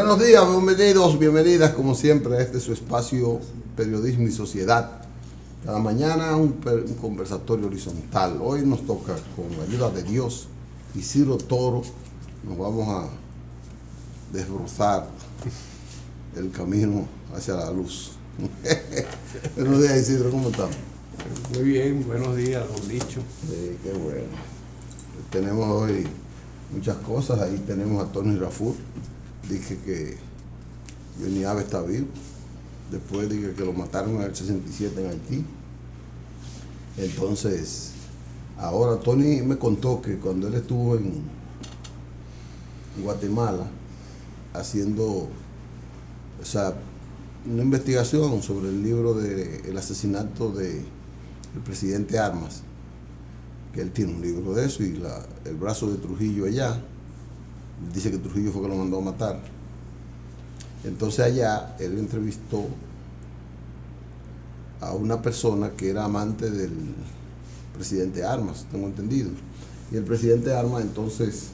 Buenos días, bienvenidos, bienvenidas como siempre a este su espacio Periodismo y Sociedad. Cada mañana un conversatorio horizontal. Hoy nos toca, con la ayuda de Dios y Ciro Toro, nos vamos a desbrozar el camino hacia la luz. Buenos días, Isidro, ¿cómo estamos? Muy bien, buenos días, don Licho. Sí, qué bueno. Tenemos hoy muchas cosas. Ahí tenemos a Tony Raful. Dije que Johnny Abe está vivo. Después dije que lo mataron en el 67 en Haití. Entonces, ahora Tony me contó que cuando él estuvo en Guatemala haciendo, una investigación sobre el libro del asesinato del presidente Armas, que él tiene un libro de eso, y el brazo de Trujillo allá, dice que Trujillo fue que lo mandó a matar. Entonces allá él entrevistó a una persona que era amante del presidente Armas, tengo entendido. Y el presidente Armas entonces,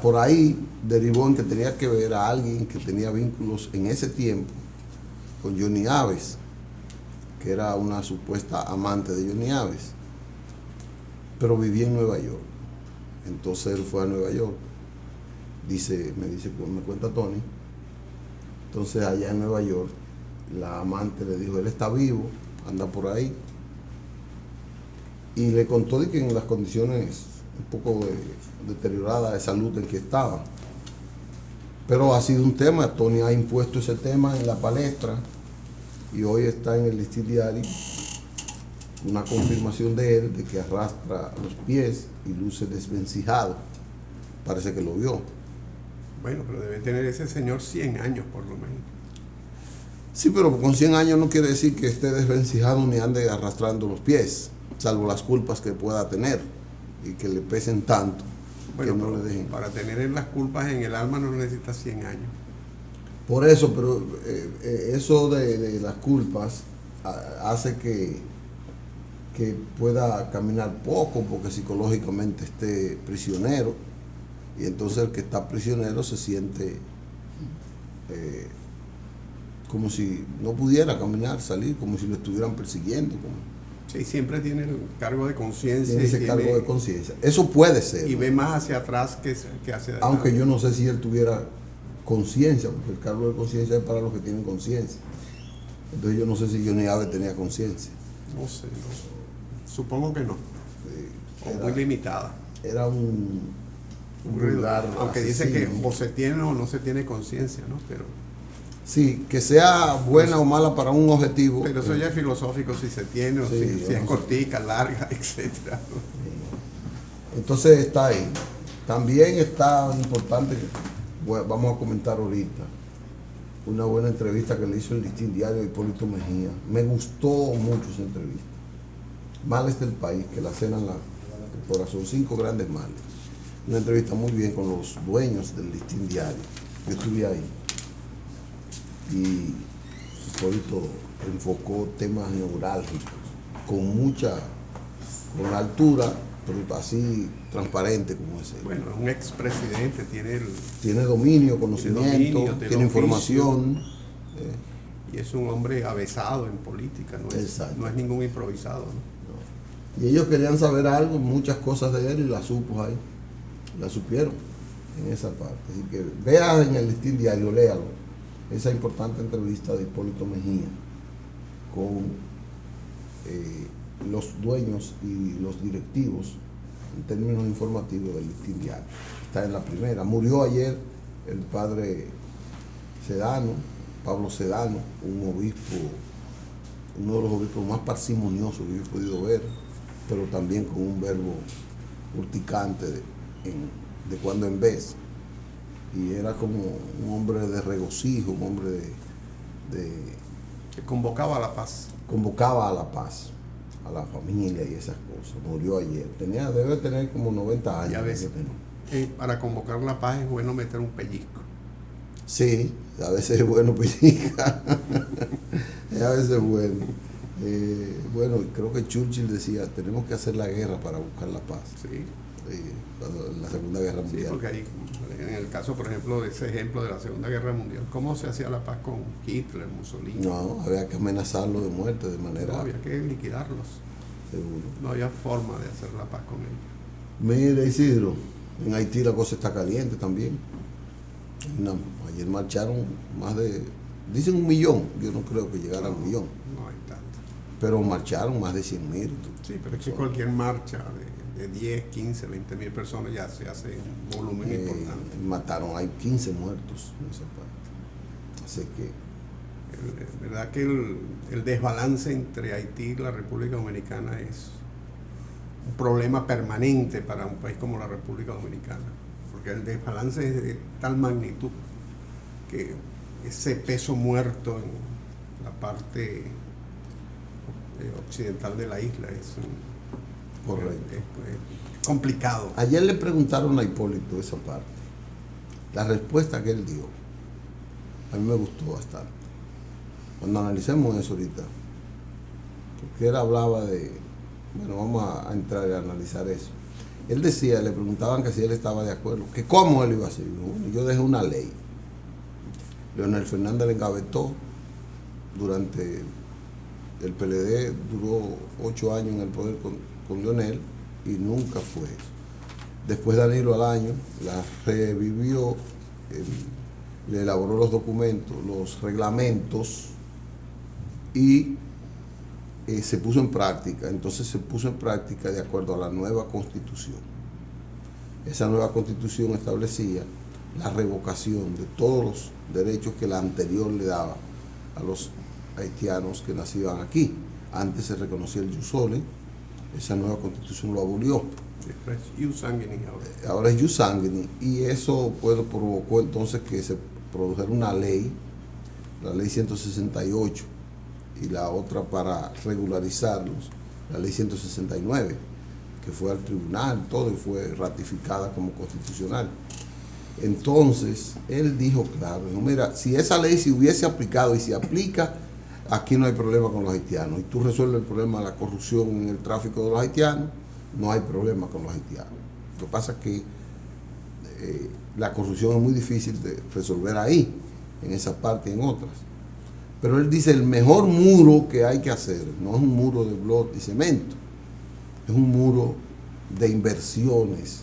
por ahí derivó en que tenía que ver a alguien que tenía vínculos en ese tiempo con Johnny Aves, que era una supuesta amante de Johnny Aves, pero vivía en Nueva York. Entonces él fue a Nueva York, me cuenta Tony. Entonces allá en Nueva York la amante le dijo, él está vivo, anda por ahí, y le contó de que en las condiciones un poco deterioradas de salud en que estaba. Pero ha sido un tema, Tony ha impuesto ese tema en la palestra, y hoy está en el Listín Diario una confirmación de él, de que arrastra los pies y luce desvencijado. Parece que lo vio. Bueno, pero debe tener ese señor 100 años por lo menos. Sí, pero con 100 años no quiere decir que esté desvencijado ni ande arrastrando los pies, salvo las culpas que pueda tener y que le pesen tanto, bueno, que no le dejen. Para tener las culpas en el alma no necesita 100 años. Por eso, pero eso de las culpas hace que pueda caminar poco, porque psicológicamente esté prisionero, y entonces el que está prisionero se siente como si no pudiera caminar, salir, como si lo estuvieran persiguiendo. Sí, siempre tiene el cargo de conciencia. Tiene ese cargo de conciencia. Eso puede ser. Y ve más hacia atrás que hacia adelante. Aunque yo no sé si él tuviera conciencia, porque el cargo de conciencia es para los que tienen conciencia. Entonces yo no sé si Johnny Abe tenía conciencia. No sé, supongo que no. O muy limitada. Era un vulgar. Aunque dice que o se tiene o no se tiene conciencia, ¿no? Pero sí, que sea buena o mala para un objetivo. Pero eso ya es filosófico, si se tiene o si es cortica, larga, etcétera. Entonces está ahí. También está importante, vamos a comentar ahorita, una buena entrevista que le hizo el Listín Diario a Hipólito Mejía. Me gustó mucho esa entrevista. Males del país, que la cena por son 5 grandes males. Una entrevista muy bien con los dueños del Listín Diario. Yo estuve ahí. Y Hipólito enfocó temas neurálgicos con altura, pero así transparente como ese. Bueno, es un expresidente, tiene dominio, conocimiento, tiene información. Y es un hombre avesado en política, no es ningún improvisado, ¿no? Y ellos querían saber algo, muchas cosas de él, y las supo ahí, las supieron en esa parte. Así que vea en el Listín Diario, léalo, esa importante entrevista de Hipólito Mejía con los dueños y los directivos en términos informativos del Listín Diario. Está en la primera. Murió ayer el padre Sedano, Pablo Sedano, un obispo, uno de los obispos más parsimoniosos que yo he podido ver, pero también con un verbo urticante de cuando en vez. Y era como un hombre de regocijo, un hombre que convocaba a la paz. Convocaba a la paz, a la familia y esas cosas. Murió ayer. Debe tener como 90 años. Y a veces, para convocar la paz es bueno meter un pellizco. Sí, a veces es bueno pellizcar. A veces es bueno. Bueno, creo que Churchill decía, tenemos que hacer la guerra para buscar la paz. Sí. en la Segunda Guerra Mundial. Sí, porque ahí, en el caso, por ejemplo, de ese ejemplo de la Segunda Guerra Mundial, ¿cómo se hacía la paz con Hitler, Mussolini? No, había que amenazarlo de muerte de manera... No, había que liquidarlos. Seguro. No había forma de hacer la paz con ellos. Mire, Isidro, en Haití la cosa está caliente también. Ayer marcharon más de... Dicen 1 millón, yo no creo que llegara a 1 millón. No hay tanto. Pero marcharon más de 100.000. Sí, pero es que cualquier marcha de 10, 15, 20.000 personas ya se hace un volumen importante. Mataron, hay 15 muertos en esa parte. Así que... verdad que el desbalance entre Haití y la República Dominicana es un problema permanente para un país como la República Dominicana, porque el desbalance es de tal magnitud que ese peso muerto en la parte occidental de la isla es correcto. Es complicado. Ayer le preguntaron a Hipólito esa parte. La respuesta que él dio a mí me gustó bastante. Cuando analicemos eso ahorita, porque él hablaba de, bueno, vamos a entrar y a analizar eso. Él decía, le preguntaban que si él estaba de acuerdo, que cómo él iba a hacer. Yo dejé una ley. Leonel Fernández le engavetó durante el PLD, duró 8 años en el poder con Leonel y nunca fue eso. Después Danilo al año la revivió, le elaboró los documentos, los reglamentos y se puso en práctica. Entonces se puso en práctica de acuerdo a la nueva constitución. Esa nueva constitución establecía la revocación de todos los derechos que la anterior le daba a los haitianos que nacían aquí. Antes se reconocía el jus soli, esa nueva constitución lo abolió. Es jus sanguinis ahora. Ahora es jus sanguinis, y eso provocó entonces que se produjera una ley, la ley 168, y la otra para regularizarlos, la ley 169, que fue al tribunal, todo, y fue ratificada como constitucional. Entonces, él dijo claro, dijo, mira, si esa ley se hubiese aplicado y se aplica, aquí no hay problema con los haitianos. Y tú resuelves el problema de la corrupción en el tráfico de los haitianos, no hay problema con los haitianos. Lo que pasa es que la corrupción es muy difícil de resolver ahí, en esa parte y en otras. Pero él dice, el mejor muro que hay que hacer, no es un muro de bloque y cemento, es un muro de inversiones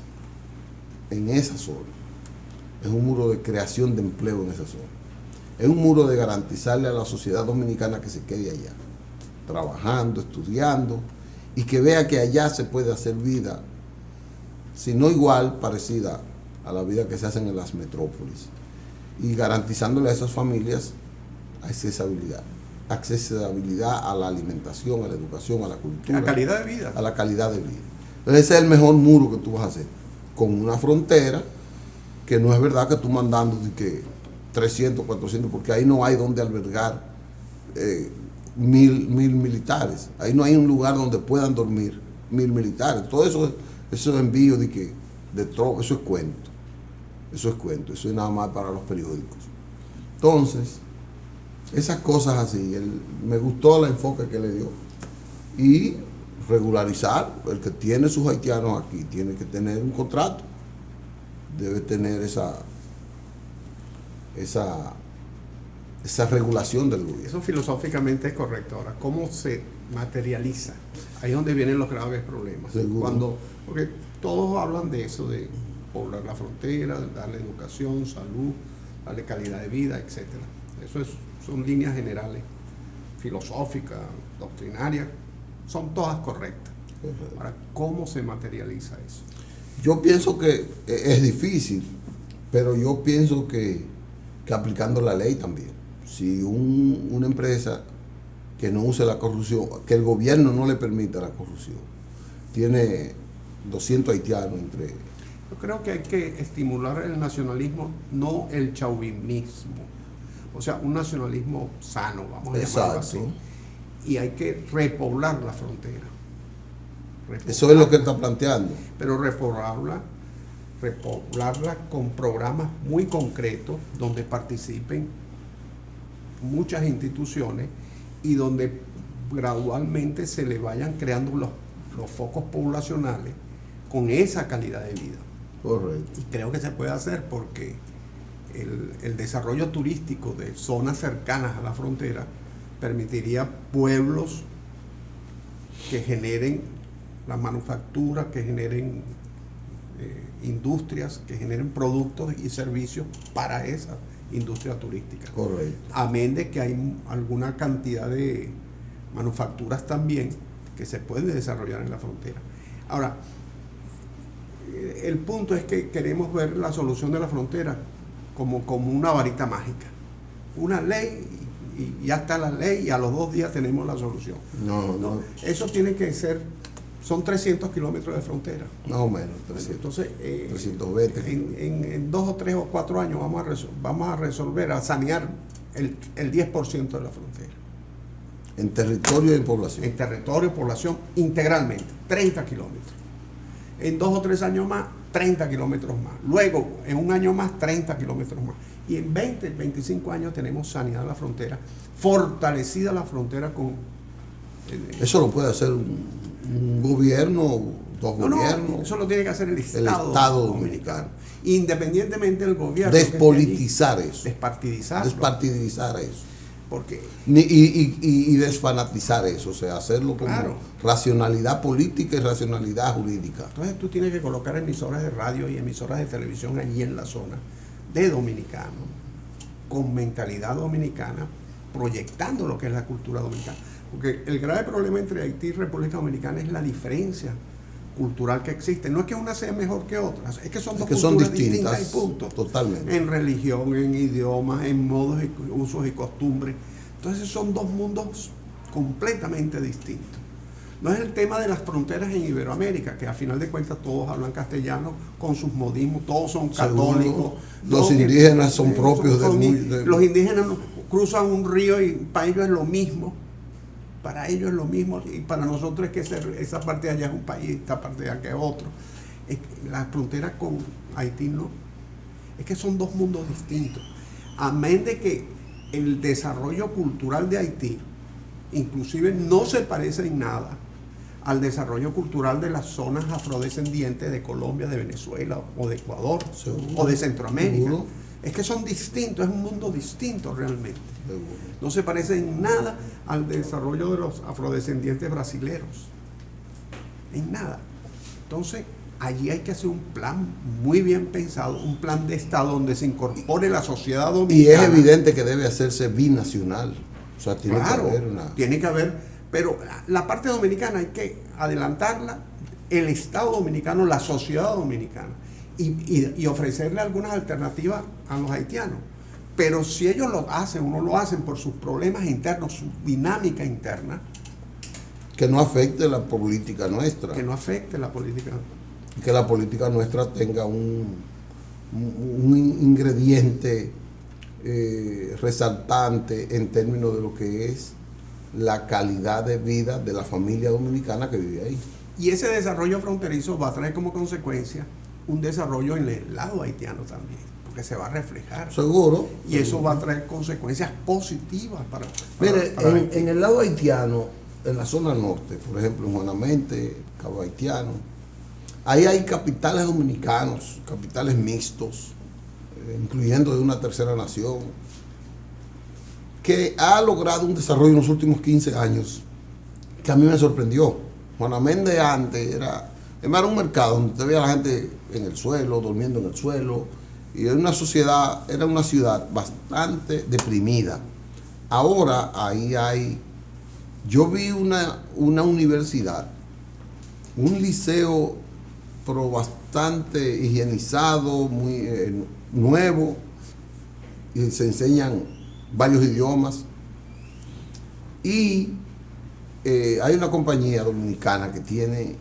en esa zona. Es un muro de creación de empleo en esa zona. Es un muro de garantizarle a la sociedad dominicana que se quede allá, trabajando, estudiando, y que vea que allá se puede hacer vida, si no igual, parecida a la vida que se hace en las metrópolis, y garantizándole a esas familias accesibilidad a la alimentación, a la educación, a la cultura. A la calidad de vida. A la calidad de vida. Entonces ese es el mejor muro que tú vas a hacer, con una frontera que no es verdad que tú mandando de que 300, 400, porque ahí no hay donde albergar 1.000 militares. Ahí no hay un lugar donde puedan dormir 1.000 militares. Todo eso es envío de tropas, eso es cuento. Eso es cuento, eso es nada más para los periódicos. Entonces, esas cosas así, me gustó el enfoque que le dio. Y regularizar, el que tiene sus haitianos aquí, tiene que tener un contrato. Debe tener esa regulación del gobierno. Eso filosóficamente es correcto. Ahora, ¿cómo se materializa? Ahí es donde vienen los graves problemas. Porque todos hablan de eso, de poblar la frontera, darle educación, salud, darle calidad de vida, etc. Son líneas generales, filosóficas, doctrinarias, son todas correctas. Ahora, ¿cómo se materializa eso? Yo pienso que es difícil, pero yo pienso que aplicando la ley también. Si una empresa que no use la corrupción, que el gobierno no le permita la corrupción, tiene 200 haitianos entre... Yo creo que hay que estimular el nacionalismo, no el chauvinismo. O sea, un nacionalismo sano, vamos a llamarlo así. Y hay que repoblar la frontera. Eso es lo que está planteando. Pero repoblarla con programas muy concretos donde participen muchas instituciones y donde gradualmente se le vayan creando los focos poblacionales con esa calidad de vida. Correcto. Y creo que se puede hacer porque el desarrollo turístico de zonas cercanas a la frontera permitiría pueblos que generen la manufactura, que generen industrias, que generen productos y servicios para esa industria turística. Correcto. Amén de que hay alguna cantidad de manufacturas también que se pueden desarrollar en la frontera. Ahora, el punto es que queremos ver la solución de la frontera como una varita mágica. Una ley y ya está la ley y a los 2 días tenemos la solución. No. Eso tiene que ser, son 300 kilómetros de frontera. Más o menos, 300. Entonces, 320. En 2 o 3 o 4 años vamos a resolver, a sanear el 10% de la frontera. En territorio y en población. En territorio y población integralmente, 30 kilómetros. En 2 o 3 años más, 30 kilómetros más. Luego, en un año más, 30 kilómetros más. Y en 20, 25 años tenemos saneada la frontera, fortalecida la frontera con... Eso lo puede hacer un gobierno, dos gobiernos. No, eso lo tiene que hacer el Estado dominicano. Independientemente del gobierno. Despolitizar eso. Despartidizar eso. Porque... Y desfanatizar eso, o sea, hacerlo como claro, racionalidad política y racionalidad jurídica. Entonces tú tienes que colocar emisoras de radio y emisoras de televisión allí en la zona de dominicanos, con mentalidad dominicana, proyectando lo que es la cultura dominicana. Porque el grave problema entre Haití y República Dominicana es la diferencia cultural que existe. No es que una sea mejor que otra, es que son dos culturas distintas y punto. Totalmente. En religión, en idiomas, en modos, y usos y costumbres. Entonces son dos mundos completamente distintos. No es el tema de las fronteras en Iberoamérica, que a final de cuentas todos hablan castellano con sus modismos, todos son católicos. Los indígenas son propios de... Los indígenas cruzan un río y para ellos es lo mismo. Para ellos es lo mismo y para nosotros es que esa parte de allá es un país, esta parte de acá es otro. La frontera con Haití no. Es que son dos mundos distintos. Amén de que el desarrollo cultural de Haití inclusive no se parece en nada al desarrollo cultural de las zonas afrodescendientes de Colombia, de Venezuela o de Ecuador. ¿Seguro? O de Centroamérica. ¿Seguro? Es que son distintos, es un mundo distinto realmente. ¿Seguro? No se parece en nada al desarrollo de los afrodescendientes brasileros. En nada. Entonces, allí hay que hacer un plan muy bien pensado, un plan de Estado donde se incorpore la sociedad dominicana. Y es evidente que debe hacerse binacional. O sea, tiene que haber una... Tiene que haber, pero la parte dominicana hay que adelantarla, el Estado dominicano, la sociedad dominicana, y ofrecerle algunas alternativas a los haitianos. Pero si ellos lo hacen o no lo hacen por sus problemas internos, su dinámica interna. Que no afecte la política nuestra. Que no afecte la política. Que la política nuestra tenga un ingrediente resaltante en términos de lo que es la calidad de vida de la familia dominicana que vive ahí. Y ese desarrollo fronterizo va a traer como consecuencia un desarrollo en el lado haitiano también, porque se va a reflejar. Seguro. Y eso va a traer consecuencias positivas para Mire, en el lado haitiano, en la zona norte, por ejemplo, en Juanamente, Cabo Haitiano, ahí hay capitales dominicanos, capitales mixtos, incluyendo de una tercera nación, que ha logrado un desarrollo en los últimos 15 años que a mí me sorprendió. Juanamente antes era un mercado donde usted veía a la gente en el suelo, durmiendo en el suelo, y era una ciudad bastante deprimida. Ahora ahí yo vi una universidad, un liceo, pero bastante higienizado, muy nuevo, y se enseñan varios idiomas. Y hay una compañía dominicana que tiene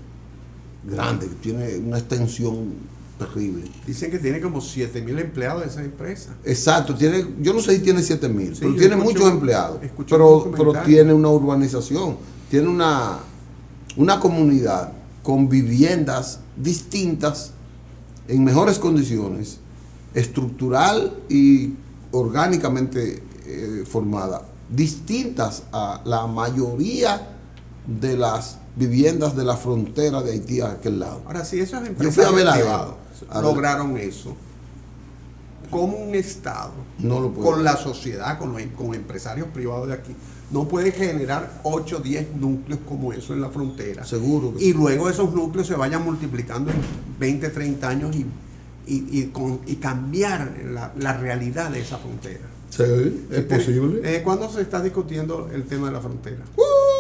una extensión terrible. Dicen que tiene como 7,000 empleados esa empresa. Exacto, yo no sé si tiene 7,000, sí, pero tiene muchos empleados. Pero tiene una urbanización, tiene una comunidad con viviendas distintas, en mejores condiciones, estructural y orgánicamente formada, distintas a la mayoría de las viviendas de la frontera de Haití a aquel lado. Ahora, si esos Yo fui a ver empresarios a privados lograron eso, como un Estado, no lo puede. con la sociedad, con empresarios privados de aquí, no puede generar 8 o 10 núcleos como eso en la frontera. Seguro que y luego esos núcleos se vayan multiplicando en 20, 30 años y cambiar la realidad de esa frontera. Sí, es posible. ¿Cuándo se está discutiendo el tema de la frontera?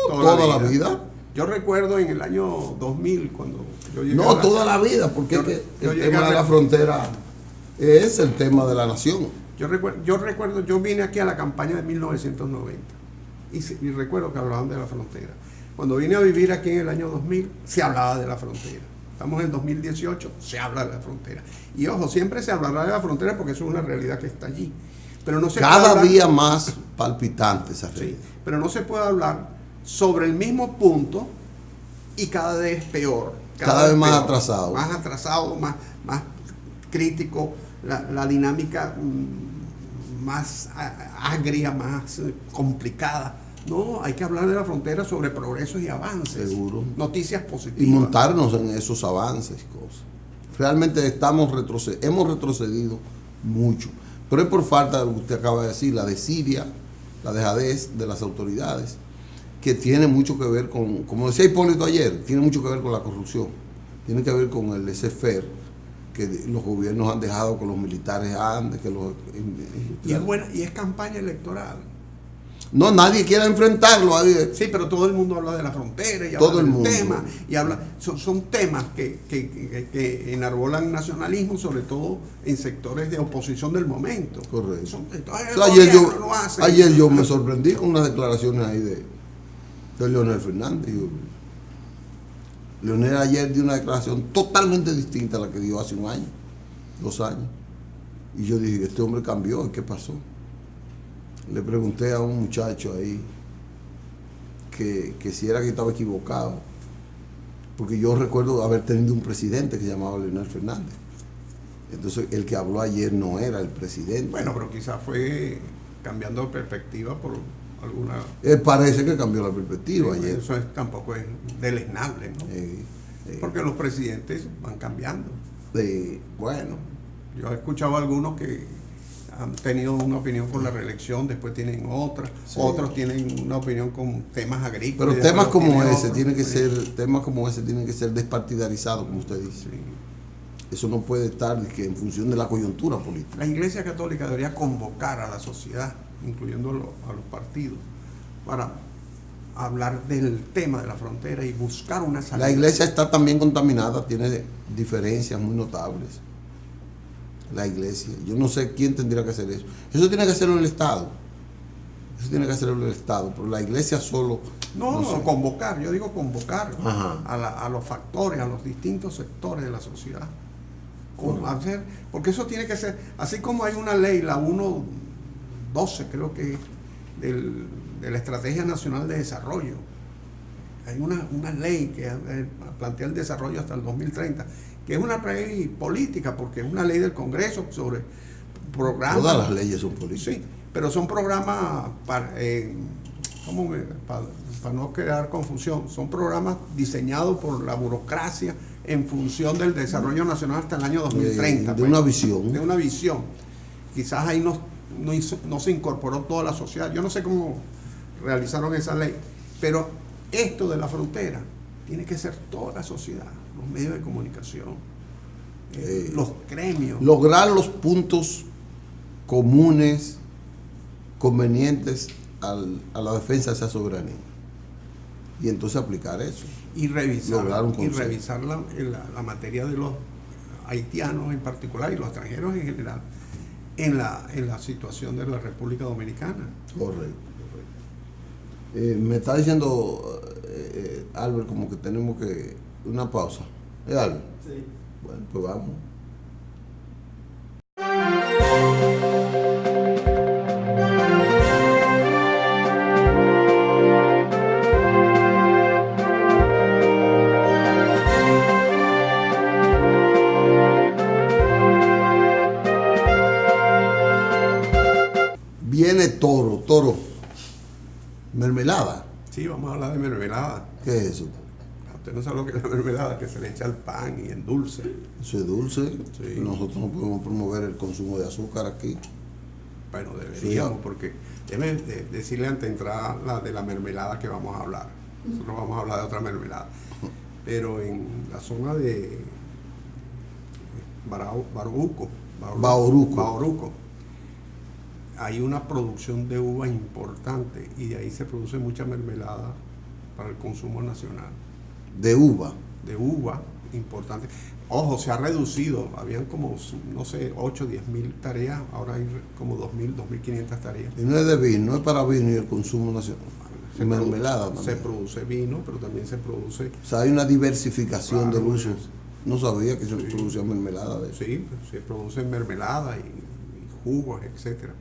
Toda la vida. Yo recuerdo en el año 2000, cuando yo llegué No, toda la vida, porque el tema de la frontera es el tema de la nación. Yo recuerdo, yo vine aquí a la campaña de 1990 y recuerdo que hablaban de la frontera. Cuando vine a vivir aquí en el año 2000, se hablaba de la frontera. Estamos en el 2018, se habla de la frontera. Y ojo, siempre se hablará de la frontera porque eso es una realidad que está allí. Pero no se cada día más palpitante esa realidad. Sí, pero no se puede hablar sobre el mismo punto y cada vez peor. Cada vez más peor, atrasado. Más atrasado, más crítico, la dinámica más agria, más complicada. No, hay que hablar de la frontera sobre progresos y avances. Seguro. Noticias positivas. Y montarnos en esos avances y cosas. Realmente hemos retrocedido mucho. Pero es por falta de lo que usted acaba de decir, la desidia, la dejadez de las autoridades, que tiene mucho que ver con, como decía Hipólito ayer, tiene mucho que ver con la corrupción, tiene que ver con el laissez-faire que los gobiernos han dejado con los militares antes, que los... Y es campaña electoral. No, nadie quiere enfrentarlo. Sí, pero todo el mundo habla de la frontera y todo habla el del tema. Y son temas que enarbolan nacionalismo, sobre todo en sectores de oposición del momento. Correcto. Ayer yo me sorprendí con unas declaraciones ahí de Leonel Fernández. Leonel ayer dio una declaración totalmente distinta a la que dio hace un año, 2 años. Y yo dije, este hombre cambió, ¿qué pasó? Le pregunté a un muchacho ahí que si era que estaba equivocado, porque yo recuerdo haber tenido un presidente que se llamaba Leonel Fernández. Entonces el que habló ayer no era el presidente. Bueno, pero quizás fue cambiando de perspectiva por alguna... Parece que cambió la perspectiva ayer. Eso tampoco es deleznable, ¿no? Porque los presidentes van cambiando. Bueno. Yo he escuchado a algunos que han tenido una opinión con la reelección, después tienen otra, sí. Otros tienen una opinión con temas agrícolas. Pero temas como ese tienen que ser despartidarizados, como usted dice. Sí. Eso no puede estar en función de la coyuntura política. La Iglesia Católica debería convocar a la sociedad, incluyendo a los partidos, para hablar del tema de la frontera y buscar una salida. La Iglesia está también contaminada, tiene diferencias muy notables. La Iglesia, yo no sé quién tendría que hacer eso. Eso tiene que hacerlo el Estado. Pero la Iglesia solo... No, convocar, yo digo convocar a los factores, a los distintos sectores de la sociedad. Porque eso tiene que ser, así como hay una ley, la 1.12 creo que de la Estrategia Nacional de Desarrollo. Hay una ley que plantea el desarrollo hasta el 2030, que es una ley política, porque es una ley del Congreso sobre programas. Todas las leyes son políticas. Sí, pero son programas para no crear confusión, son programas diseñados por la burocracia en función del desarrollo nacional hasta el año 2030. De una visión. De una visión. Quizás ahí no se incorporó toda la sociedad. Yo no sé cómo realizaron esa ley, pero esto de la frontera tiene que ser toda la sociedad, los medios de comunicación, los gremios. Lograr los puntos comunes, convenientes a la defensa de esa soberanía. Y entonces aplicar eso. Y revisar la materia de los haitianos en particular y los extranjeros en general en la situación de la República Dominicana. Correcto. Me está diciendo Albert como que tenemos que una pausa. ¿Es Albert? Sí. Bueno, pues vamos. Viene toro, mermelada. Sí, vamos a hablar de mermelada. ¿Qué es eso? Usted no sabe lo que es la mermelada, que se le echa al pan y en dulce. Eso es dulce. Sí. Nosotros no podemos promover el consumo de azúcar aquí. Bueno, deberíamos, Sí. porque déjeme decirle antes de entrar la de la mermelada que vamos a hablar. Nosotros vamos a hablar de otra mermelada. Pero en la zona de Bauruco, hay una producción de uva importante y de ahí se produce mucha mermelada para el consumo nacional. De uva. De uva importante. Ojo, se ha reducido, habían como, no sé, 8 o 10 mil tareas, ahora hay como 2.000, 2.500 tareas. Y no es de vino, no es para vino y el consumo nacional. Mermelada también. Se produce vino, pero también se produce... O sea, hay una diversificación Claro, del uso. No sabía que se sí. producía mermelada de eso. Sí, se produce mermelada y jugos, etcétera.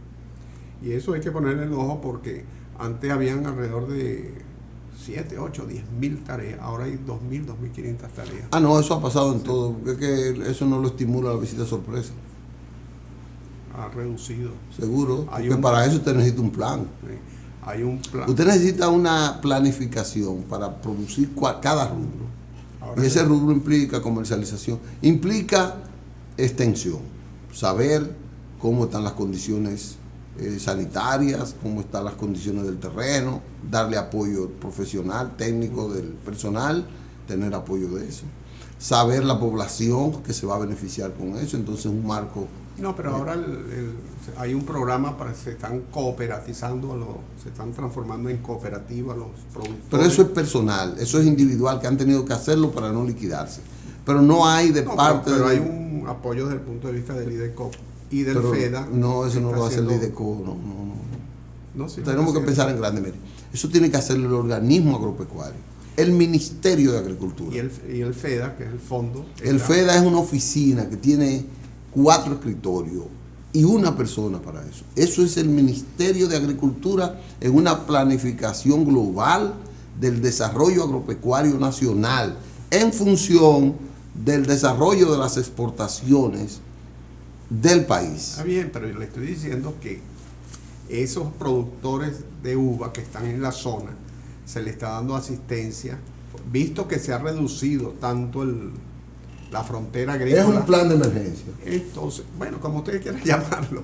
Y eso hay que ponerle el ojo porque antes habían alrededor de 7, 8, 10 mil tareas, ahora hay 2.000, 2.500 tareas. Ah, no, eso ha pasado en todo, porque es que eso no lo estimula la visita sorpresa. Ha reducido. Seguro, Hay porque para eso usted necesita un plan. Sí. Hay un plan. Usted necesita una planificación para producir cada rubro. Ahora Y ese sí. rubro implica comercialización, implica extensión, saber cómo están las condiciones sanitarias, cómo están las condiciones del terreno, darle apoyo profesional, técnico del personal, tener apoyo de eso, saber la población que se va a beneficiar con eso, entonces un marco. No, pero ahora hay un programa para se están cooperatizando, se están transformando en cooperativa los productores. Pero eso es personal, eso es individual, que han tenido que hacerlo para no liquidarse. Pero no hay de parte pero de... hay un apoyo desde el punto de vista del IDECO y del pero FEDA. no, eso no lo hace el haciendo- IDECO, no. No, sí, Tenemos que pensar en grande. Mire, eso tiene que hacerlo el organismo agropecuario, el Ministerio de Agricultura. y el FEDA, que es el fondo. El está- FEDA es una oficina que tiene 4 escritorios y una persona para eso. Eso es el Ministerio de Agricultura en una planificación global del desarrollo agropecuario nacional en función del desarrollo de las exportaciones del país. Está bien, pero yo le estoy diciendo que esos productores de uva que están en la zona se le está dando asistencia, visto que se ha reducido tanto la frontera agrícola. Es un plan de emergencia. Entonces, bueno, como ustedes quieran llamarlo.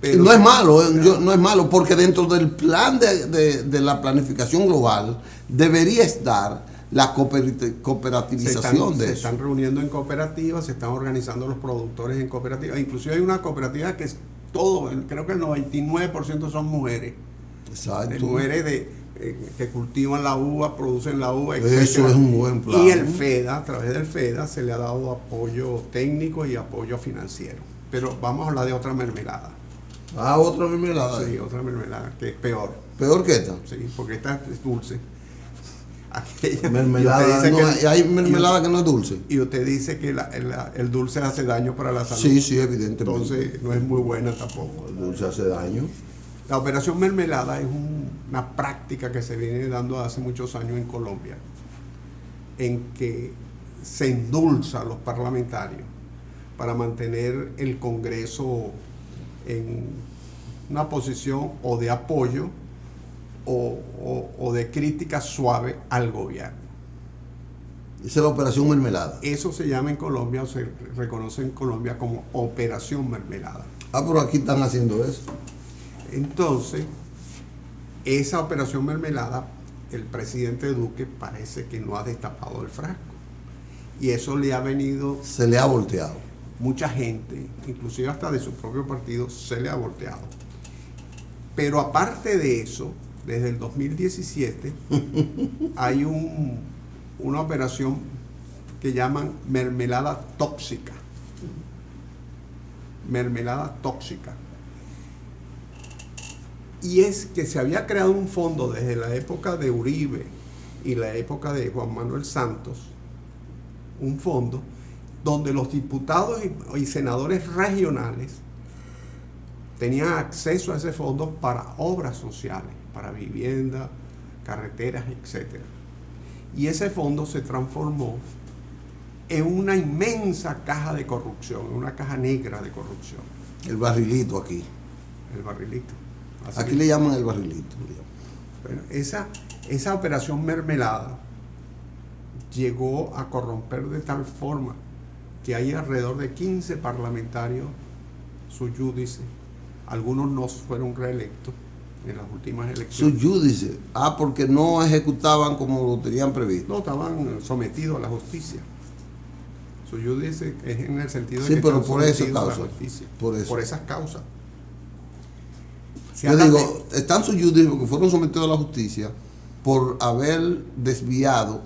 Pero No es malo, no es malo, porque dentro del plan de la planificación global debería estar la cooperativización de se eso. están reuniendo en cooperativas, se están organizando los productores en cooperativas. Inclusive hay una cooperativa que es todo, creo que el 99% son mujeres. Exacto. Mujeres que cultivan la uva, producen la uva, etc. Eso es un buen plan. Y el FEDA, a través del FEDA, se le ha dado apoyo técnico y apoyo financiero. Pero vamos a hablar de otra mermelada. Ah, otra mermelada. Sí, otra mermelada que es peor. Peor que esta. Sí, porque esta es dulce. Aquella- Mermelada, y usted no, dice que- hay mermelada que no es dulce. Y usted dice que el dulce hace daño para la salud. Sí, sí, evidentemente. Entonces no es muy buena tampoco. El dulce hace daño. La operación mermelada es una práctica que se viene dando hace muchos años en Colombia, en que se endulza a los parlamentarios para mantener el Congreso en una posición o de apoyo o de crítica suave al gobierno. Esa es la operación mermelada. Eso se llama en Colombia, o se reconoce en Colombia como operación mermelada. Ah, pero aquí están haciendo eso. Entonces, esa operación mermelada, el presidente Duque parece que no ha destapado el frasco. Y eso le ha venido Se le ha volteado. mucha gente, inclusive hasta de su propio partido, se le ha volteado. Pero aparte de eso, desde el 2017 hay una operación que llaman mermelada tóxica. Mermelada tóxica. Y es que se había creado un fondo desde la época de Uribe y la época de Juan Manuel Santos, un fondo donde los diputados y senadores regionales tenían acceso a ese fondo para obras sociales, para vivienda, carreteras, etc. Y ese fondo se transformó en una inmensa caja de corrupción, una caja negra de corrupción, El barrilito aquí. el barrilito. Así Aquí que, le llaman el barrilito. bueno, esa operación mermelada llegó a corromper de tal forma que hay alrededor de 15 parlamentarios sui judice. Algunos no fueron reelectos en las últimas elecciones. Sui judice. Porque no ejecutaban como lo tenían previsto. No, estaban sometidos a la justicia. Sui judice es en el sentido de sí, que pero están por esa sometidos a la causa. justicia. Por esas causas. Yo digo, están sui judice porque fueron sometidos a la justicia por haber desviado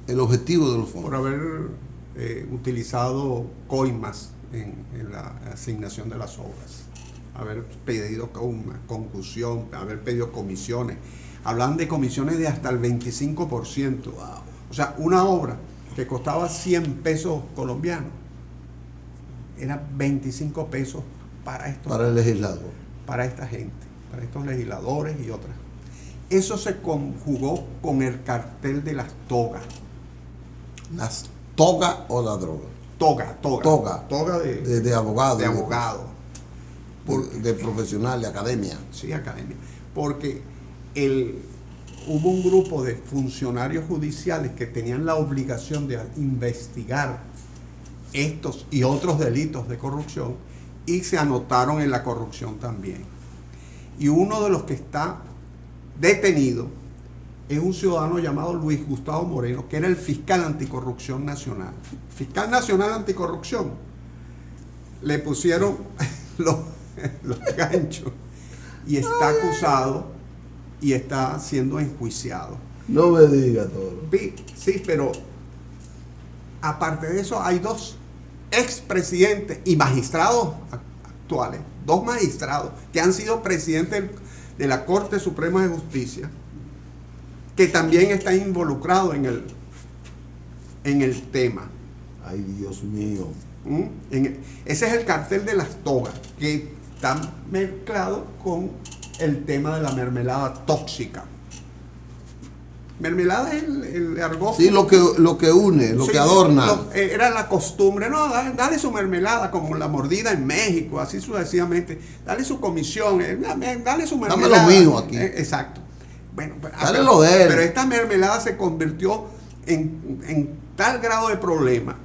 el objetivo de los fondos. Por haber utilizado coimas en la asignación de las obras, haber pedido concusión, haber pedido comisiones. Hablan de comisiones de hasta el 25%. Wow. O sea, una obra que costaba 100 pesos colombianos, era 25 pesos para el legislador. Para esta gente, para estos legisladores y otras. Eso se conjugó con el cartel de las togas. ¿Las togas o la droga? Toga de abogado. De abogado. De profesional, de academia. Sí, academia. Porque hubo un grupo de funcionarios judiciales que tenían la obligación de investigar estos y otros delitos de corrupción y se anotaron en la corrupción también. Y uno de los que está detenido es un ciudadano llamado Luis Gustavo Moreno, que era el fiscal anticorrupción nacional. Fiscal nacional anticorrupción. Le pusieron los ganchos y está acusado y está siendo enjuiciado. No me diga todo. Sí, pero aparte de eso hay dos expresidentes y magistrados actuales, dos magistrados que han sido presidentes de la Corte Suprema de Justicia, que también están involucrados en el tema. Ay, Dios mío. Ese es el cartel de las togas, que está mezclado con el tema de la mermelada tóxica. Mermelada es el argot. Sí, lo que une, lo que adorna. Era la costumbre, no, dale su mermelada, como la mordida en México, así sucesivamente. Dale su comisión, dale su mermelada. Dame lo mío aquí. Exacto. Bueno, dale lo de él. Pero esta mermelada se convirtió en tal grado de problema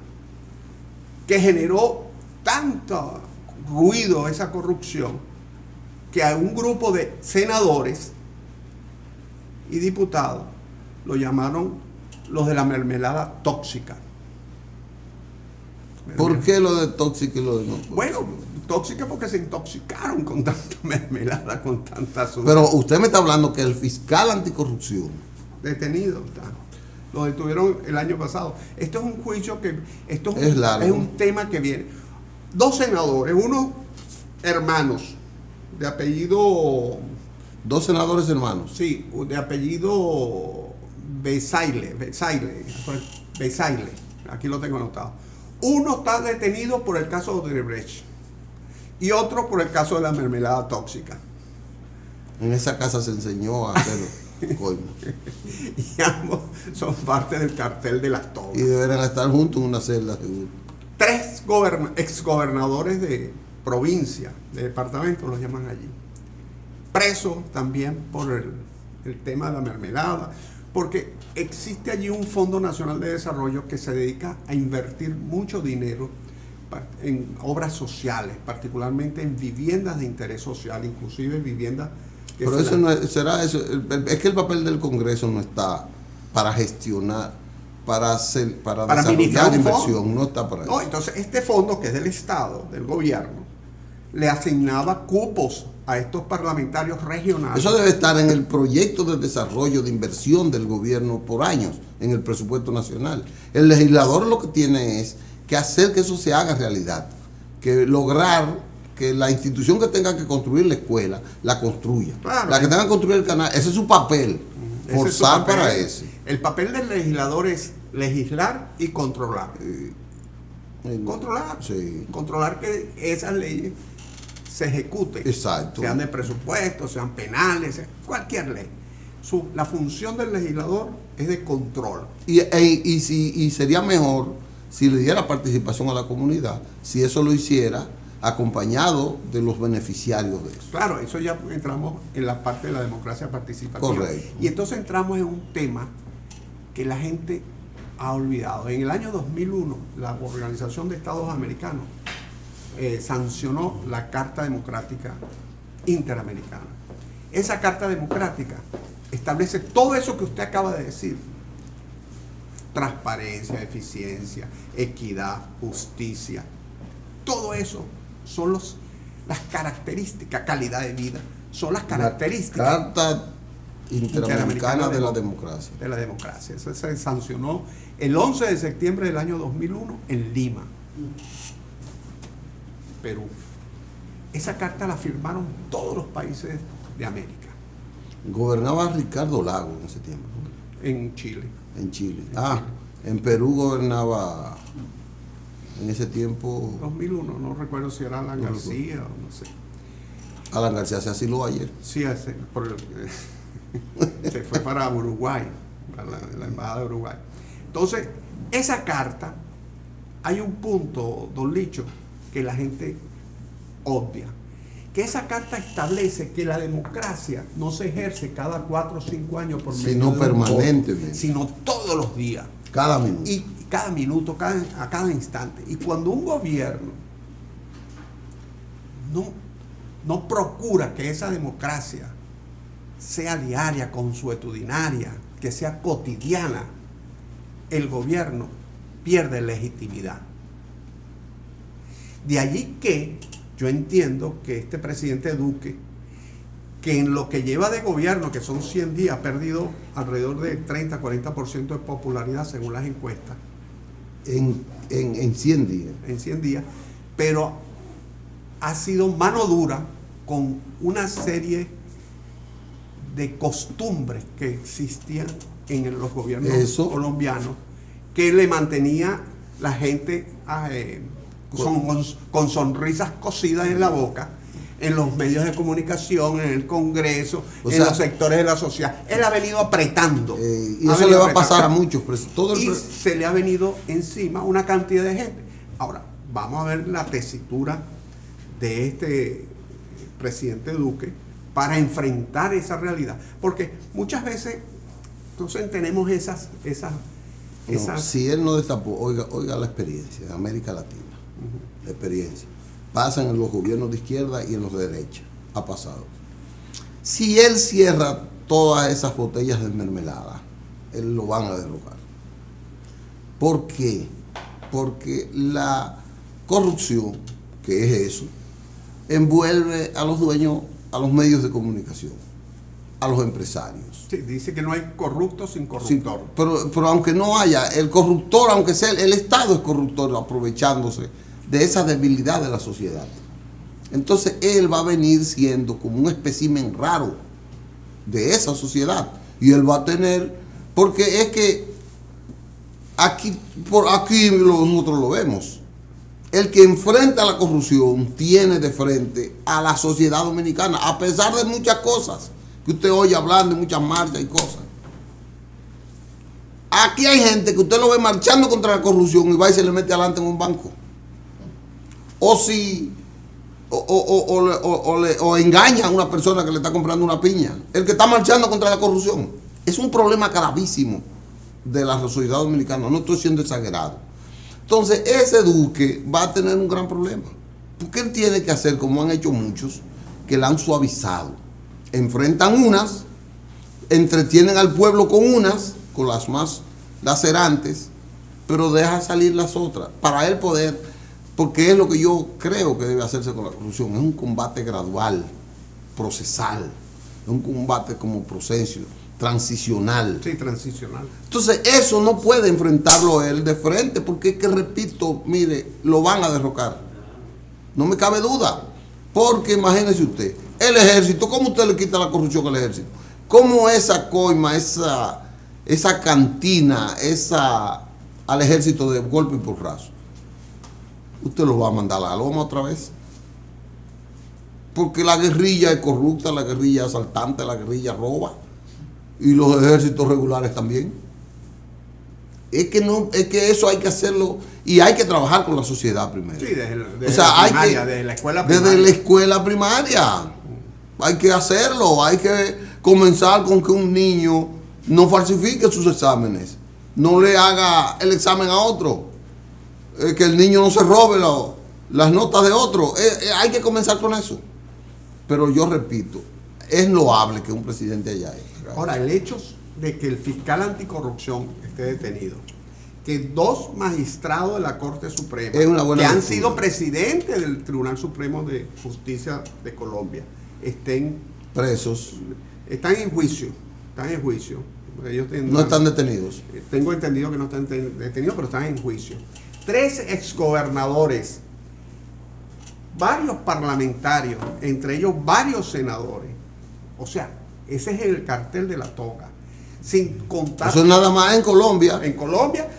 que generó tanto ruido esa corrupción que a un grupo de senadores y diputados lo llamaron los de la mermelada tóxica. ¿Por qué lo de tóxica y lo de no? Bueno, tóxica porque se intoxicaron con tanta mermelada, con tanta azúcar. Pero usted me está hablando que el fiscal anticorrupción detenido está. Lo detuvieron el año pasado. Esto es un juicio que es un tema que viene. Dos senadores, unos hermanos de apellido. Dos senadores hermanos. Sí, de apellido Besaile. Aquí lo tengo anotado. Uno está detenido por el caso de Odebrecht y otro por el caso de la mermelada tóxica. En esa casa se enseñó a hacerlo. Y ambos son parte del cartel de las togas. Y deberán estar juntos en una celda, seguro. 3 exgobernadores de provincia, de departamento, los llaman allí. Presos también por el tema de la mermelada, porque existe allí un Fondo Nacional de Desarrollo que se dedica a invertir mucho dinero en obras sociales, particularmente en viviendas de interés social, inclusive viviendas. Pero eso no es, será eso. Es que el papel del Congreso no está para gestionar, para desarrollar inversión, no está para eso. No, entonces este fondo, que es del Estado, del gobierno, le asignaba cupos a estos parlamentarios regionales. Eso debe estar en el proyecto de desarrollo de inversión del gobierno por años, en el presupuesto nacional. El legislador lo que tiene es que hacer que eso se haga realidad, que lograr que la institución que tenga que construir la escuela, la construya. Claro, la que tenga que construir el canal, ese es su papel, forzar para eso. El papel del legislador es legislar y controlar. Controlar. Sí. Controlar que esas leyes se ejecuten. Exacto. Sean de presupuesto, sean penales, cualquier ley. La función del legislador es de control. Y sería mejor si le diera participación a la comunidad, si eso lo hiciera acompañado de los beneficiarios de eso. Claro, eso ya entramos en la parte de la democracia participativa. Correcto. Y entonces entramos en un tema que la gente ha olvidado. En el año 2001, la Organización de Estados Americanos sancionó la Carta Democrática Interamericana. Esa Carta Democrática establece todo eso que usted acaba de decir: transparencia, eficiencia, equidad, justicia. Todo eso son las características, calidad de vida, son las características. La Carta Interamericana de la Democracia. De la democracia. Eso se sancionó el 11 de septiembre del año 2001 en Lima, Perú. Esa carta la firmaron todos los países de América. Gobernaba Ricardo Lagos en ese tiempo, ¿no? En Chile. En Chile. En Perú gobernaba en ese tiempo. 2001, no recuerdo si era Alan García o no sé. Alan García se asiló ayer. Sí, se fue para Uruguay, para la embajada de Uruguay. Entonces, esa carta, hay un punto, don Licho, que la gente obvia, que esa carta establece que la democracia no se ejerce cada 4 o 5 años por medio sino de permanentemente, voto, sino todos los días, cada minuto, y cada minuto, a cada instante. Y cuando un gobierno no procura que esa democracia sea diaria, consuetudinaria, que sea cotidiana, el gobierno pierde legitimidad. De allí que yo entiendo que este presidente Duque, que en lo que lleva de gobierno, que son 100 días, ha perdido alrededor de 30-40% de popularidad según las encuestas. En 100 días. En 100 días, pero ha sido mano dura con una serie de costumbres que existían en los gobiernos colombianos, que le mantenía la gente con sonrisas cosidas en la boca, en los medios de comunicación, en el Congreso, los sectores de la sociedad. Él ha venido apretando. Y eso le va a pasar a muchos. Se le ha venido encima una cantidad de gente. Ahora, vamos a ver la tesitura de este presidente Duque para enfrentar esa realidad. Porque muchas veces, entonces tenemos esas si él no destapó, oiga la experiencia de América Latina. La experiencia. Pasan en los gobiernos de izquierda y en los de derecha. Ha pasado. Si él cierra todas esas botellas de mermelada, él lo van a derrocar. ¿Por qué? Porque la corrupción, que es eso, envuelve a los dueños, a los medios de comunicación, a los empresarios. Sí, dice que no hay corrupto sin corruptor. Sí, pero aunque no haya, el corruptor, aunque sea el Estado, es corruptor, aprovechándose de esa debilidad de la sociedad. Entonces él va a venir siendo como un espécimen raro de esa sociedad. Y él va a tener, porque es que aquí nosotros lo vemos. El que enfrenta la corrupción tiene de frente a la sociedad dominicana, a pesar de muchas cosas que usted oye hablando, de muchas marchas y cosas. Aquí hay gente que usted lo ve marchando contra la corrupción y va y se le mete adelante en un banco. O engaña a una persona que le está comprando una piña. El que está marchando contra la corrupción. Es un problema gravísimo de la sociedad dominicana. No estoy siendo exagerado. Entonces, ese Duque va a tener un gran problema. Porque él tiene que hacer como han hecho muchos, que la han suavizado. Enfrentan unas, entretienen al pueblo con unas, con las más lacerantes, pero deja salir las otras. Para él poder, porque es lo que yo creo que debe hacerse con la corrupción, es un combate gradual, procesal, es un combate como proceso, transicional. Sí, transicional. Entonces eso no puede enfrentarlo él de frente, porque es que, repito, mire, lo van a derrocar. No me cabe duda. Porque imagínese usted, el ejército, ¿cómo usted le quita la corrupción al ejército? ¿Cómo esa coima, esa cantina, al ejército de golpe y porrazo? Usted lo va a mandar a la loma otra vez. Porque la guerrilla es corrupta, la guerrilla es asaltante, la guerrilla roba. Y los ejércitos regulares también. Es que eso hay que hacerlo y hay que trabajar con la sociedad primero. Sí, desde la escuela primaria. Desde la escuela primaria. Hay que hacerlo, hay que comenzar con que un niño no falsifique sus exámenes. no le haga el examen a otro, que el niño no se robe las notas de otro. Hay que comenzar con eso. Pero yo repito, es loable que un presidente haya hecho. Ahora, el hecho de que el fiscal anticorrupción esté detenido, que 2 magistrados de la Corte Suprema, es una buena que han lectura. sido presidentes del Tribunal Supremo de Justicia de Colombia, estén presos, están en juicio. Ellos no están detenidos. Tengo entendido que no están detenidos, pero están en juicio. 3 exgobernadores, varios parlamentarios, entre ellos varios senadores. O sea, ese es el cartel de la toga. Sin contar. Eso es nada más en Colombia. En Colombia.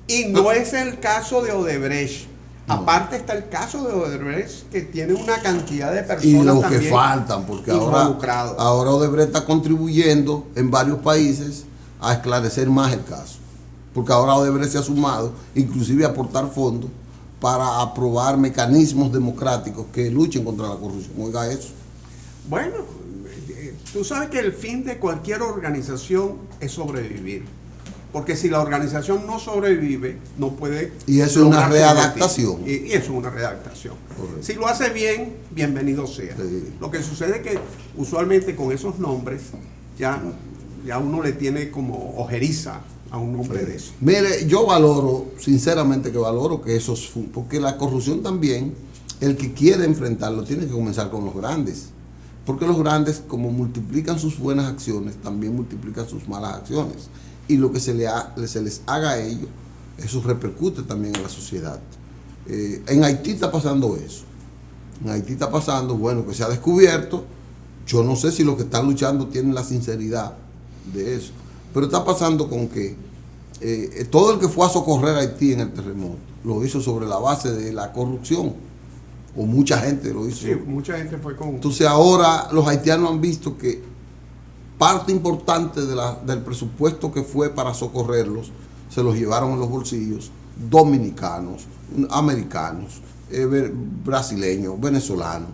Y no es el caso de Odebrecht. No. Aparte está el caso de Odebrecht, que tiene una cantidad de personas. Y los que faltan, porque ahora Odebrecht está contribuyendo en varios países a esclarecer más el caso. Porque ahora Odebrecht se ha sumado, inclusive a aportar fondos para aprobar mecanismos democráticos que luchen contra la corrupción. Oiga eso. Bueno, tú sabes que el fin de cualquier organización es sobrevivir. Porque si la organización no sobrevive, no puede... Y eso es una readaptación. Y eso es una readaptación. Correcto. Si lo hace bien, bienvenido sea. Sí. Lo que sucede es que usualmente con esos nombres ya uno le tiene como ojeriza a un nombre sí. de eso. Mire, yo valoro, sinceramente que valoro que eso es... Porque la corrupción también, el que quiere enfrentarlo tiene que comenzar con los grandes. Porque los grandes, como multiplican sus buenas acciones, también multiplican sus malas acciones. Y lo que se les haga a ellos, eso repercute también en la sociedad. En Haití está pasando eso. En Haití está pasando, bueno, que se ha descubierto. Yo no sé si los que están luchando tienen la sinceridad de eso. Pero está pasando con que todo el que fue a socorrer a Haití en el terremoto, lo hizo sobre la base de la corrupción. O mucha gente lo hizo. Sí, mucha gente fue con... Entonces ahora los haitianos han visto que parte importante del presupuesto que fue para socorrerlos se los llevaron en los bolsillos dominicanos, americanos, brasileños, venezolanos.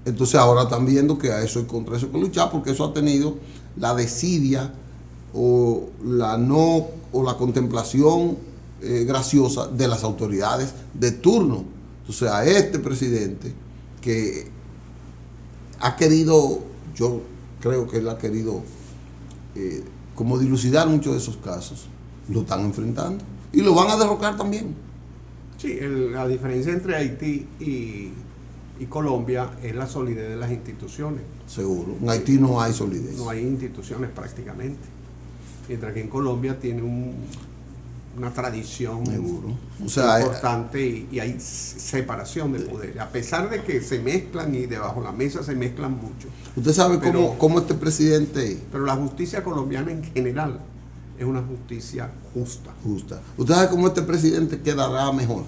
Entonces ahora están viendo que a eso y contra eso hay que luchar, porque eso ha tenido la desidia o la contemplación graciosa de las autoridades de turno. Entonces a este presidente que ha querido, yo creo que él ha querido como dilucidar muchos de esos casos, lo están enfrentando y lo van a derrocar también. Sí, la diferencia entre Haití y Colombia es la solidez de las instituciones. Seguro, en Haití no hay solidez. No hay instituciones prácticamente, mientras que en Colombia tiene una tradición seguro. O sea, importante y hay separación de poderes, a pesar de que se mezclan y debajo de la mesa se mezclan mucho. Usted sabe cómo este presidente... Pero la justicia colombiana en general es una justicia justa. Usted sabe cómo este presidente quedará mejor,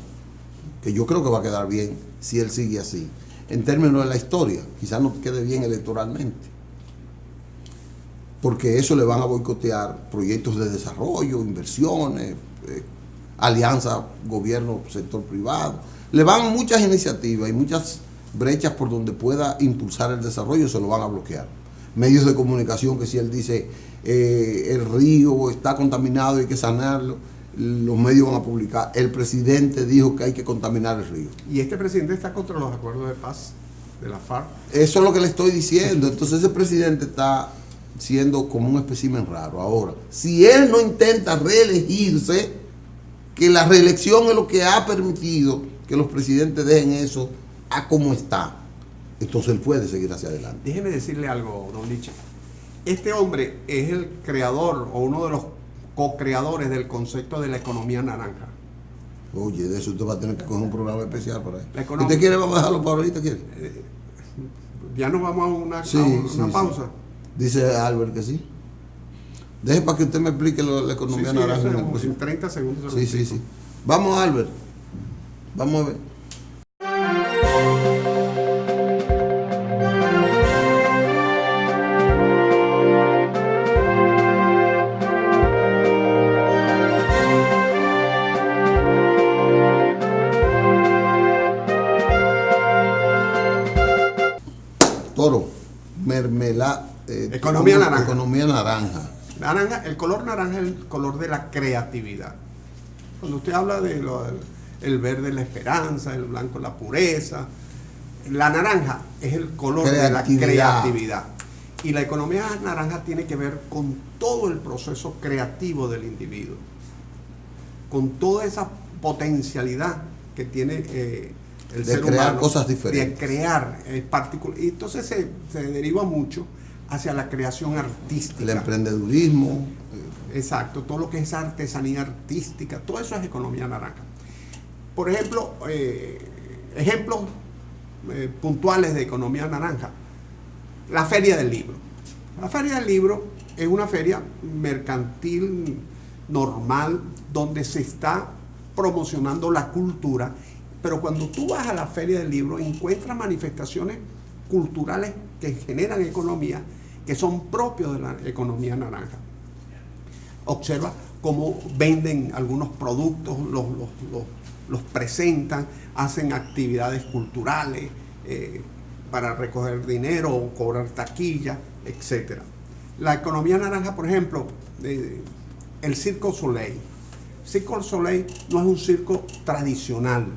que yo creo que va a quedar bien si él sigue así. En términos de la historia, quizás no quede bien electoralmente, porque eso le van a boicotear proyectos de desarrollo, inversiones, alianza gobierno-sector privado. Le van muchas iniciativas y muchas brechas por donde pueda impulsar el desarrollo, se lo van a bloquear. Medios de comunicación que si él dice el río está contaminado y hay que sanarlo, los medios van a publicar. El presidente dijo que hay que contaminar el río. Y este presidente está contra los acuerdos de paz de la FARC. Eso es lo que le estoy diciendo. Entonces ese presidente está siendo como un espécimen raro. Ahora, si él no intenta reelegirse, que la reelección es lo que ha permitido que los presidentes dejen eso a como está, entonces él puede seguir hacia adelante. Déjeme decirle algo, don Liche. Este hombre es el creador o uno de los co-creadores del concepto de la economía naranja. Oye, de eso usted va a tener que coger un programa especial para eso. ¿Usted quiere, vamos a dejarlo para ahorita? ¿Quiere? Ya nos vamos a una pausa. Sí. Dice Albert que sí. Deje para que usted me explique la economía naranja. En 30 segundos. Sí. Vamos, Albert. Vamos a ver. Toro, mermelada. Economía naranja. Economía naranja. Naranja, el color naranja es el color de la creatividad. Cuando usted habla de el verde la esperanza, el blanco la pureza, la naranja es el color de la creatividad. Y la economía naranja tiene que ver con todo el proceso creativo del individuo, con toda esa potencialidad que tiene el ser humano. De crear cosas diferentes. De crear partículas. Y entonces se deriva mucho hacia la creación artística. El emprendedurismo. Exacto, todo lo que es artesanía artística, todo eso es economía naranja. Por ejemplo, ejemplos puntuales de economía naranja. La Feria del Libro. La Feria del Libro es una feria mercantil normal donde se está promocionando la cultura, pero cuando tú vas a la Feria del Libro encuentras manifestaciones culturales que generan economía, que son propios de la economía naranja. Observa cómo venden algunos productos, los presentan, hacen actividades culturales para recoger dinero o cobrar taquilla, etc. La economía naranja, por ejemplo, el Circo Soleil. Circo Soleil no es un circo tradicional,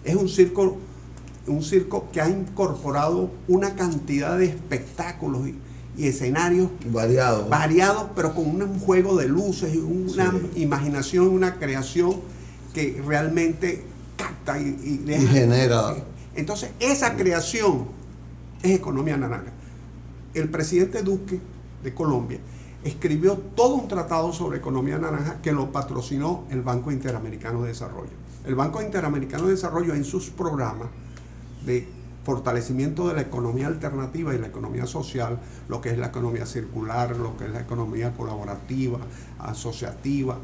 es un circo que ha incorporado una cantidad de espectáculos y escenarios variados, pero con un juego de luces y una imaginación, una creación que realmente capta y genera. Entonces, esa creación es economía naranja. El presidente Duque de Colombia escribió todo un tratado sobre economía naranja que lo patrocinó el Banco Interamericano de Desarrollo. El Banco Interamericano de Desarrollo, en sus programas de fortalecimiento de la economía alternativa y la economía social, lo que es la economía circular, lo que es la economía colaborativa, asociativa,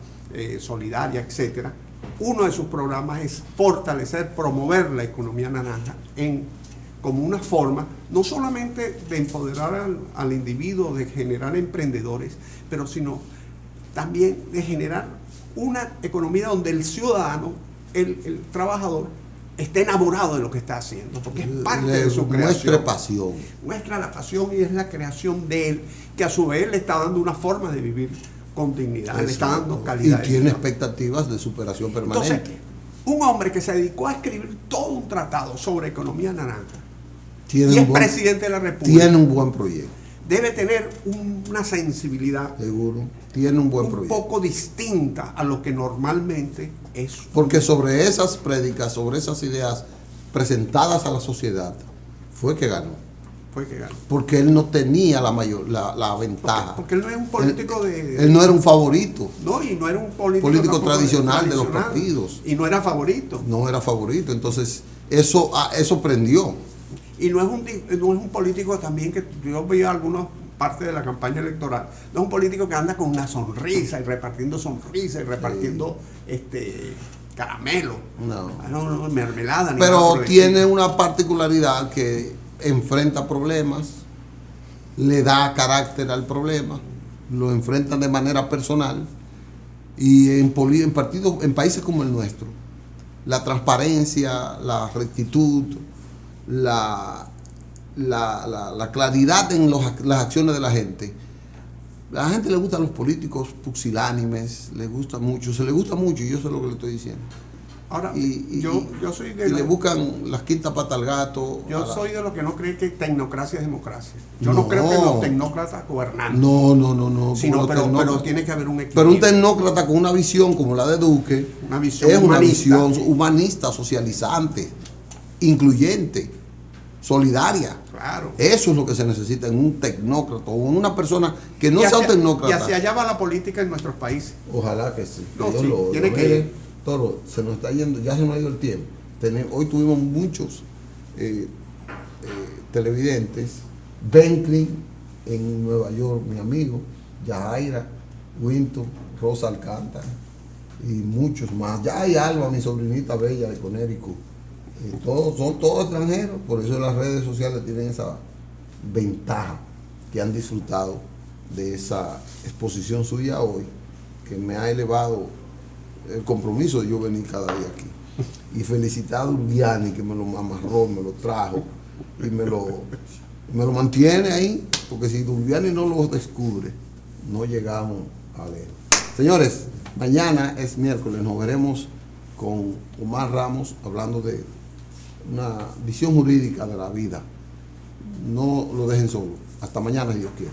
solidaria, etc. Uno de sus programas es fortalecer, promover la economía naranja como una forma no solamente de empoderar al individuo, de generar emprendedores, pero sino también de generar una economía donde el ciudadano, el trabajador, esté enamorado de lo que está haciendo, porque es parte de su creación. Muestra pasión. Muestra la pasión y es la creación de él, que a su vez le está dando una forma de vivir con dignidad, le está dando calidad. Y tiene expectativas de superación permanente. Entonces, un hombre que se dedicó a escribir todo un tratado sobre economía naranja y es presidente de la República. Tiene un buen proyecto. Debe tener una sensibilidad. Seguro. Tiene un buen proyecto. Un poco distinta a lo que normalmente es. Porque sobre esas prédicas, sobre esas ideas presentadas a la sociedad, fue que ganó. Porque él no tenía la ventaja. Porque él no es un político él no era un favorito. No, y no era un político tradicional de los partidos. Y no era favorito. No era favorito. Entonces, eso prendió. Y no es un político también que yo veía algunas partes de la campaña electoral. No es un político que anda con una sonrisa y repartiendo caramelo. No, mermelada. Pero tiene una particularidad que enfrenta problemas, le da carácter al problema, lo enfrentan de manera personal, y en países como el nuestro, la transparencia, la rectitud, la claridad en las acciones de la gente. A la gente le gustan los políticos pusilánimes, se le gusta mucho, y yo sé lo que le estoy diciendo. Ahora, yo soy de... Y le buscan las quintas patas al gato. Yo soy de los que no cree que tecnocracia es democracia. Yo no creo que los tecnócratas gobernan. No. Pero tiene que haber un equilibrio. Pero un tecnócrata con una visión como la de Duque es una visión humanista, socializante, incluyente, solidaria. Claro. Eso es lo que se necesita en un tecnócrata o en una persona que no sea un tecnócrata. Y hacia allá va la política en nuestros países. Ojalá que sí. Tiene que todo se nos está yendo, ya se nos ha ido el tiempo. Hoy tuvimos muchos televidentes. Bentley en Nueva York, mi amigo, Yajaira, Winton, Rosa Alcántara y muchos más. Ya hay Alba, mi sobrinita bella de Conérico. Son todos extranjeros, por eso las redes sociales tienen esa ventaja, que han disfrutado de esa exposición suya hoy, que me ha elevado el compromiso de yo venir cada día aquí. Y felicitar a Urbiani, que me lo amarró, me lo trajo y me lo mantiene ahí, porque si Urbiani no lo descubre, no llegamos a leer. Señores, mañana es miércoles, nos veremos con Omar Ramos hablando de una visión jurídica de la vida. No lo dejen solo. Hasta mañana, si Dios quiere.